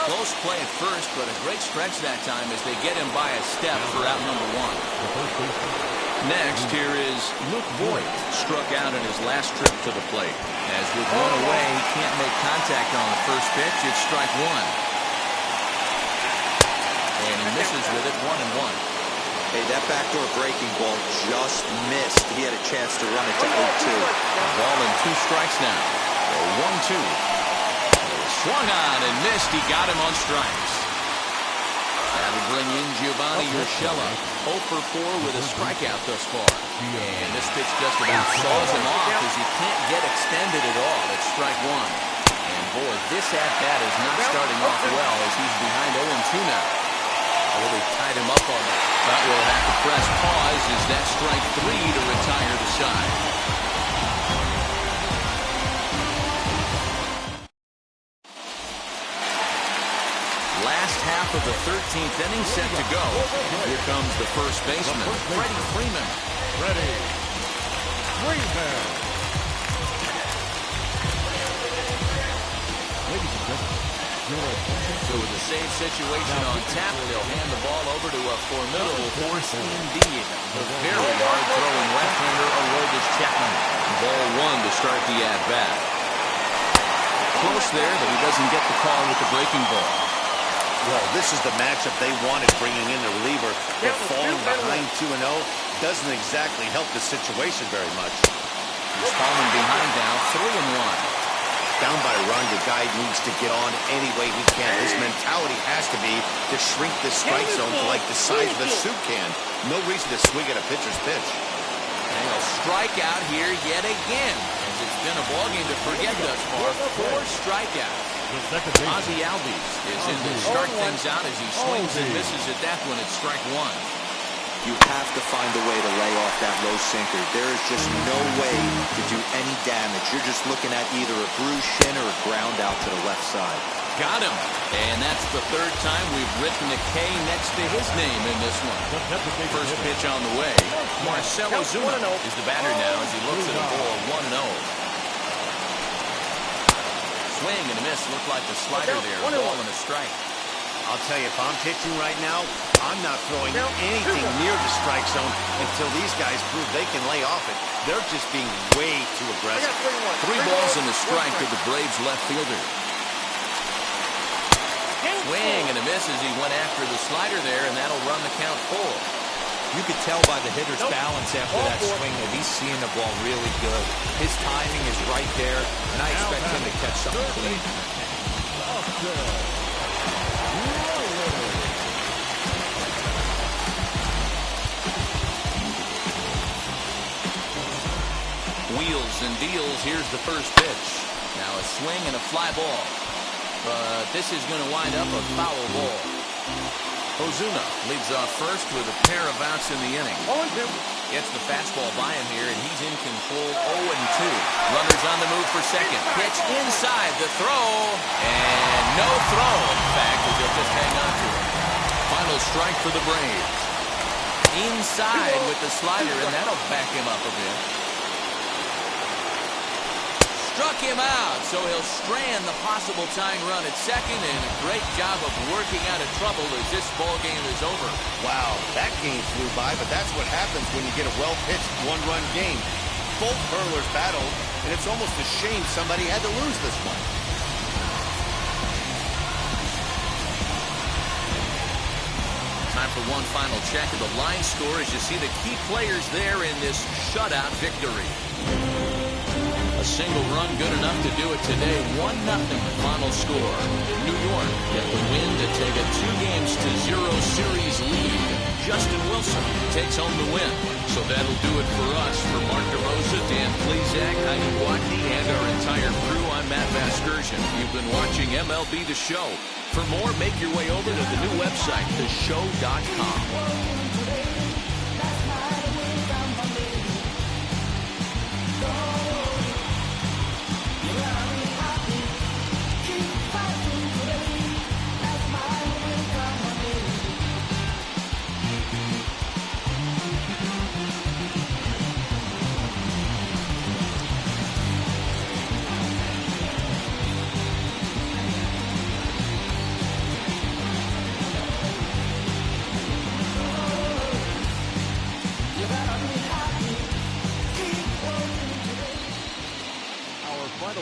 [SPEAKER 1] Close play at first, but a great stretch that time as they get him by a step for out number 1. Next, here is Luke Voigt, struck out in his last trip to the plate. As with one away, he can't make contact on the first pitch. It's strike 1. And he misses with it, 1-1.
[SPEAKER 5] Hey, that backdoor breaking ball just missed. He had a chance to run it to 0-2.
[SPEAKER 1] Ball and 2 strikes now. 1-2. Swung on and missed. He got him on strikes. That'll bring in Giovanni Urshela. 0 for 4 with a strikeout thus far. And this pitch just about saws him off as he can't get extended at all. It's strike 1. And boy, this at-bat is not starting off well as he's behind 0-2 now. Really tied him up on that. But we'll have to press pause as that strike 3 to retire the side. Last half of the 13th inning set to go. Here comes the first baseman, Freddie Freeman.
[SPEAKER 2] Freddie Freeman. Ladies and gentlemen, your attention.
[SPEAKER 1] So with a save situation on tap, they'll hand the ball over to a formidable force indeed. The very hard-throwing left-hander, Aroldis Chapman. Ball 1 to start the at-bat. Close there, but he doesn't get the call with the breaking ball.
[SPEAKER 3] Well, this is the matchup they wanted, bringing in the reliever. But falling behind 2-0 doesn't exactly help the situation very much.
[SPEAKER 1] He's falling behind now, 3-1.
[SPEAKER 3] Down by a run, the guy needs to get on any way he can. His mentality has to be to shrink the strike zone to like the size of a soup can. No reason to swing at a pitcher's pitch.
[SPEAKER 1] And he'll strike out here yet again, as it's been a ballgame to forget thus far. 4 strikeouts. Ozzie Albies is in to start things out as he swings and misses at that one. It's strike 1.
[SPEAKER 5] You have to find a way to lay off that low sinker. There is just no way to do any damage. You're just looking at either a bruised shin or a ground out to the left side.
[SPEAKER 1] Got him. And that's the 3rd time we've written a K next to his name in this one. First pitch on the way. Marcell Ozuna is the batter now as he looks at a ball 1-0. Swing and a miss. Looked like the slider there. Ball and a strike.
[SPEAKER 3] I'll tell you, if I'm pitching right now, I'm not throwing anything near the strike zone until these guys prove they can lay off it. They're just being way too aggressive.
[SPEAKER 1] 3 balls and a strike to the Braves left fielder. Swing and a miss as he went after the slider there, and that'll run the count full.
[SPEAKER 5] You could tell by the hitter's balance after that swing that he's seeing the ball really good. His timing is right there, and I expect him to catch something clean.
[SPEAKER 1] Wheels and deals. Here's the first pitch. Now a swing and a fly ball. But this is going to wind up a foul ball. Ozuna leads off first with a pair of outs in the inning. Gets the fastball by him here, and he's in control 0-2. Runners on the move for second. Pitch inside the throw. And no throw, in fact, as he'll just hang on to it. Final strike for the Braves. Inside with the slider, and that'll back him up a bit. Struck him out, so he'll strand the possible tying run at second, and a great job of working out of trouble as this ball game is over.
[SPEAKER 3] Wow, that game flew by, but that's what happens when you get a well-pitched one-run game. Both hurlers battled, and it's almost a shame somebody had to lose this one.
[SPEAKER 1] Time for one final check of the line score as you see the key players there in this shutout victory. A single run good enough to do it today. 1-0 final score. New York get the win to take a 2-0 series lead. Justin Wilson takes home the win. So that'll do it for us. For Mark DeRosa, Dan Plezak, Heidi Watney, and our entire crew, I'm Matt Vasgersian. You've been watching MLB The Show. For more, make your way over to the new website, theshow.com.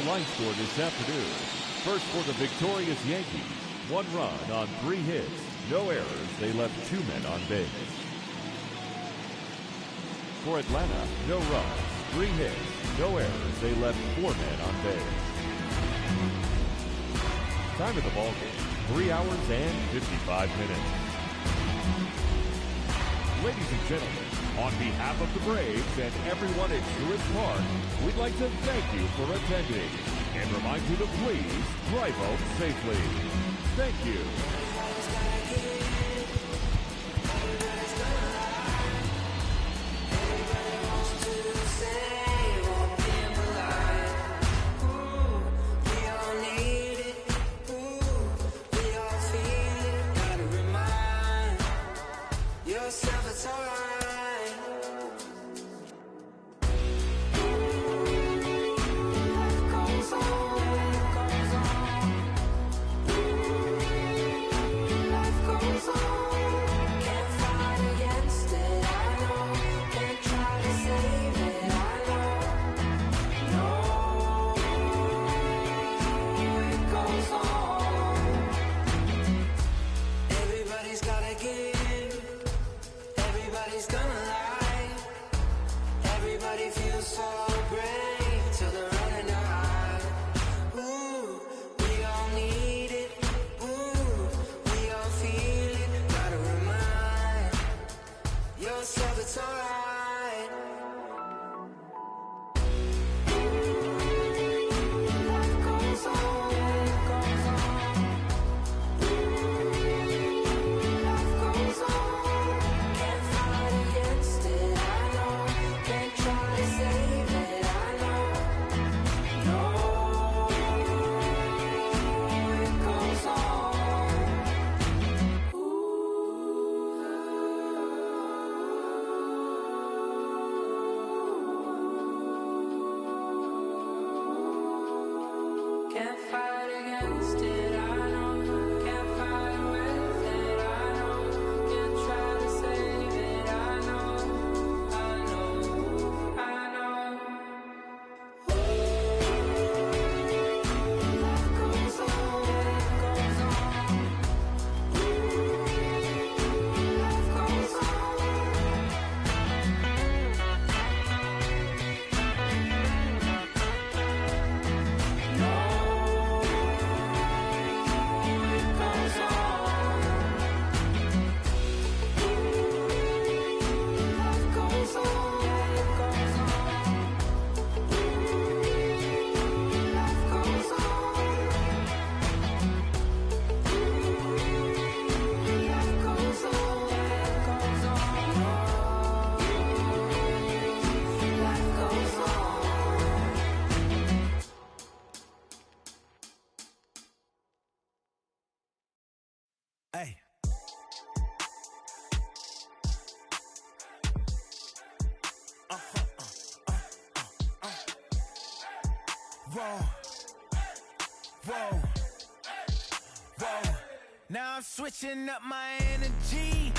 [SPEAKER 2] Line score this afternoon. First for the victorious Yankees. 1 run on 3 hits. No errors. They left 2 men on base. For Atlanta, no runs, 3 hits. No errors. They left 4 men on base. Time of the ball game, 3 hours and 55 minutes. Ladies and gentlemen, on behalf of the Braves and everyone at Truist Park, we'd like to thank you for attending and remind you to please drive home safely. Thank you.
[SPEAKER 6] Hey. Whoa. Whoa. Whoa. Now I'm switching up my energy.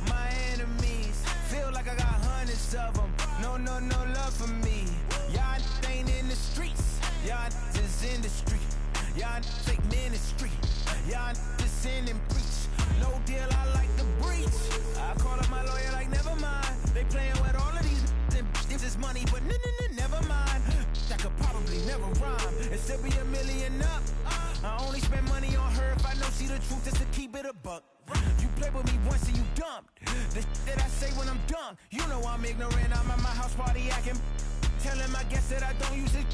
[SPEAKER 6] My enemies feel like I got hundreds of them. No love for me.
[SPEAKER 9] young. You know I'm ignorant, I'm at my house party acting. Telling my guests that I don't use it.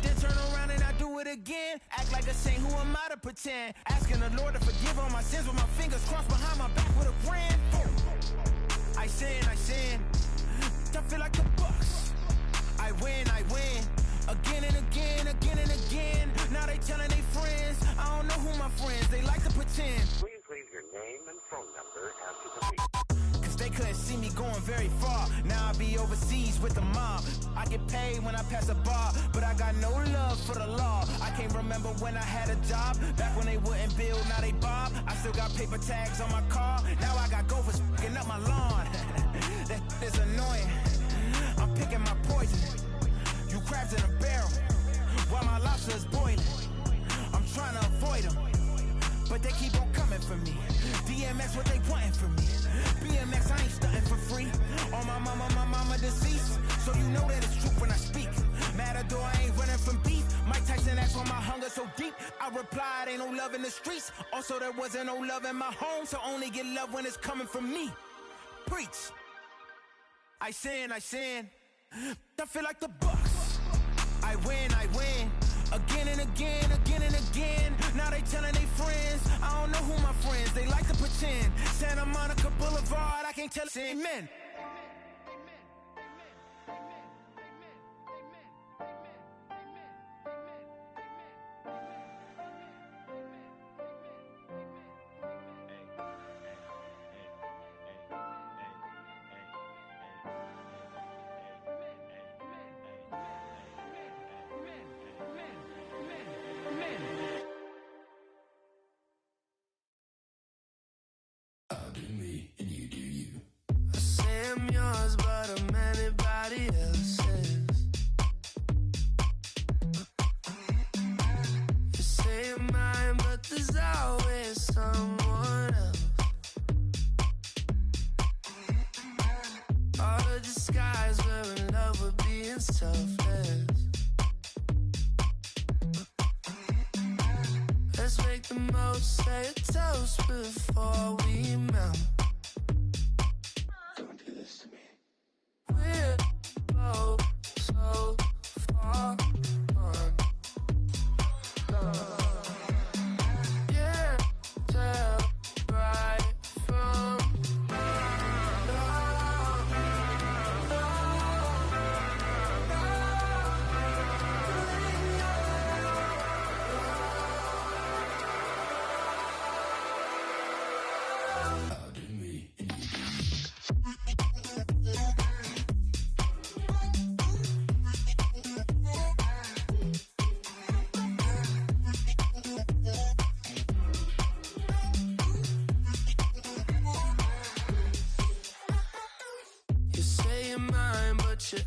[SPEAKER 9] Then turn around and I do it again. Act like a saint, who am I to pretend? Asking the Lord to forgive all my sins with my fingers crossed behind my back with a grin. I sin. I feel like the Bucks. I win. Again and again. Now they telling their friends. I don't know who my friends, they like to pretend.
[SPEAKER 10] Please leave your name and phone number after the beep.
[SPEAKER 9] Cause they couldn't see me going very far. Now I be overseas with the mob. I get paid when I pass a bar, but I got no love for the law. I can't remember when I had a job. Back when they wouldn't build, now they bob. I still got paper tags on my car. Now I got gophers f***ing up my lawn. That is annoying. I'm picking my poison. You crabs in a barrel, while my lobster is boiling. I'm trying to avoid them, but they keep on coming for me. DMX, what they wanting from me. BMX, I ain't stunting for free. On my mama deceased, so you know that it's true when I speak. Matador, I ain't running from beef. Mike Tyson asked why my hunger so deep. I replied, ain't no love in the streets. Also, there wasn't no love in my home, so only get love when it's coming from me. Preach. I sin. I feel like the Bucks. I win. Again and again. Now they telling their friends. I don't know who my friends, they like to pretend. Santa Monica Boulevard, I can't tell. Amen.
[SPEAKER 6] I'm yours, but I'm anybody else's. You say you're mine, but there's always someone else. All the disguise, we're in love with being selfless. Let's make the most, say a toast before we melt. We're both so far gone. Yeah, tell right from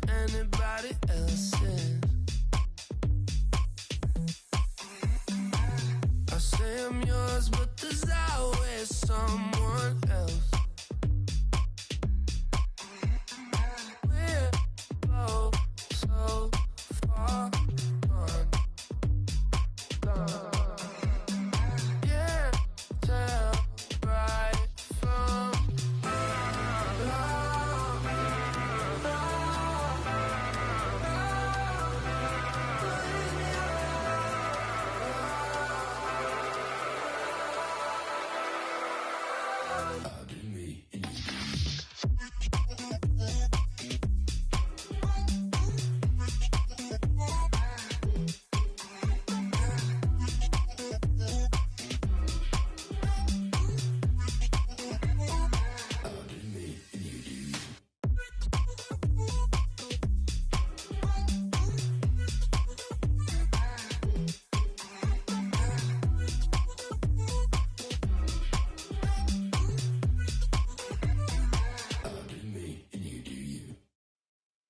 [SPEAKER 6] anybody else's. I say I'm yours, but there's always someone else. We're both so far gone. Yeah, tell right from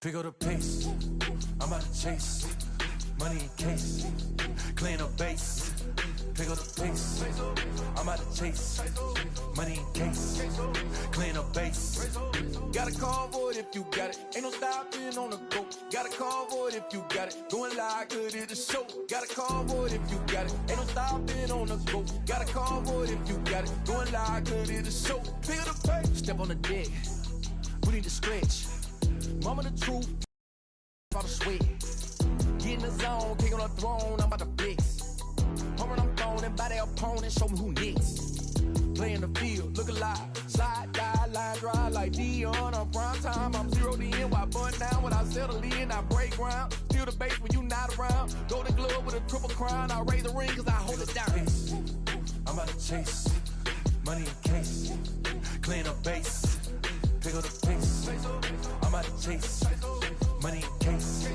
[SPEAKER 11] Pick up the pace, I'm about to chase money in case, clean up base. Pick up the pace, I'm about to chase money in case, clean up base. Got a call for it if you got it, ain't no stopping on the go. Got a call for it if you got it, going live, good at the show. Got a call for it if you got it, ain't no stopping on the go. Got a call for it if you got it, going live, good at the show. Pick up the pace, step on the deck. We need to stretch. Mama the truth, all the sweat. Get in the zone, kick on the throne, I'm about to flex. Home run, I'm throwing and by their opponent, show me who next. Play in the field, look alive. Slide, die, line drive like Dion on prime time. I'm 0 to end, why bun down when I settle in, I break ground. Feel the bass when you not around. Golden glove with a triple crown, I raise the ring cause I hold it down. I'm about to chase, money in case. Clean up base, pick up the pace. I'm about to chase, money in case.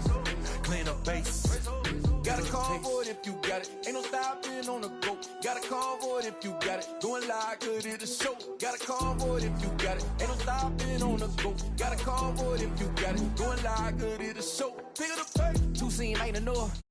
[SPEAKER 11] Clean up base. Got a call for it if you got it. Ain't no stopping on the go. Got a call for it if you got it. Going live, good it a show. Got a call for it if you got it. Ain't no stopping on the go. Got a call for it if you got it. Going live, good it a show. Pick up the pace. Two seam ain't enough.